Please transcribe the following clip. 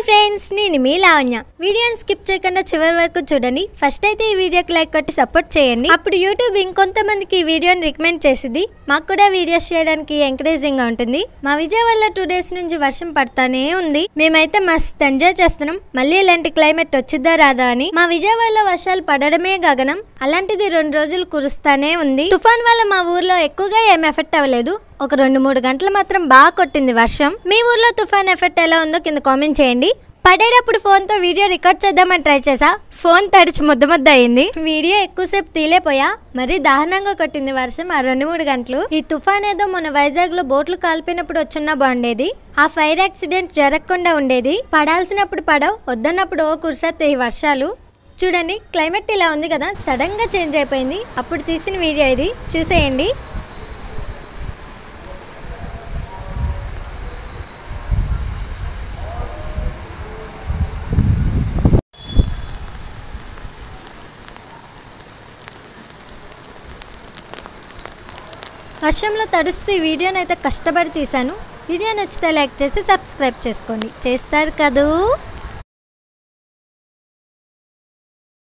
Hi friends, నేను మీ లావణ్య. వీడియోని skip చేయకుండా చివరి వరకు చూడండి. ఫస్ట్ అయితే ఈ వీడియోకి లైక్ కొట్టి సపోర్ట్ చేయండి. అప్పుడు యూట్యూబ్ ఇంకొంతమందికి ఈ వీడియోని రికమెండ్ చేసింది. మాకు కూడా వీడియోస్ చేయడానికి ఎంకరేజింగ్ గా ఉంటుంది. మా విజయవాడలో 2 days నుంచి వర్షం పడతానే ఉంది. మేమైతే మస్తు ఎంజాయ్ చేస్తున్నాం. మళ్ళీ ఇలాంటి క్లైమేట్ వచ్చిద్దా రాదా అని. మా విజయవాడలో వర్షాలు పడడమే గగనం. అలాంటిది 2 రోజులు కురుస్తానే ఉంది. తుఫాన్ వల్ల మా ఊర్లో ఎక్కువగా ఏం ఎఫెక్ట్ అవ్వలేదు. ఒక 2-3 గంటలు మాత్రం బాగా కొట్టింది వర్షం. మీ ఊర్లో తుఫాన్ ఎఫెక్ట్ ఎలా ఉందో కింద కామెంట్ చేయండి. పడేటప్పుడు ఫోన్తో వీడియో రికార్డ్ చేద్దామని ట్రై చేసా. ఫోన్ తడిచి ముద్ద అయింది. వీడియో ఎక్కువసేపు తీలేపోయా. మరీ దారుణంగా కొట్టింది వర్షం ఆ 2-3 గంటలు. ఈ తుఫాన్ ఏదో మన వైజాగ్ లో బోట్లు కాల్పినప్పుడు వచ్చినా బాగుండేది. ఆ ఫైర్ యాక్సిడెంట్ జరగకుండా ఉండేది. పడాల్సినప్పుడు పడవు, వద్దన్నప్పుడు కురిసేస్తే ఈ వర్షాలు. చూడండి, క్లైమేట్ ఇలా ఉంది కదా, సడన్ గా చేంజ్ అయిపోయింది. అప్పుడు తీసిన వీడియో ఇది, చూసేయండి. వర్షంలో తడుస్తూ ఈ వీడియోని అయితే కష్టపడి తీశాను. వీడియో నచ్చితే లైక్ చేసి సబ్స్క్రైబ్ చేసుకోండి. చేస్తారు కదూ.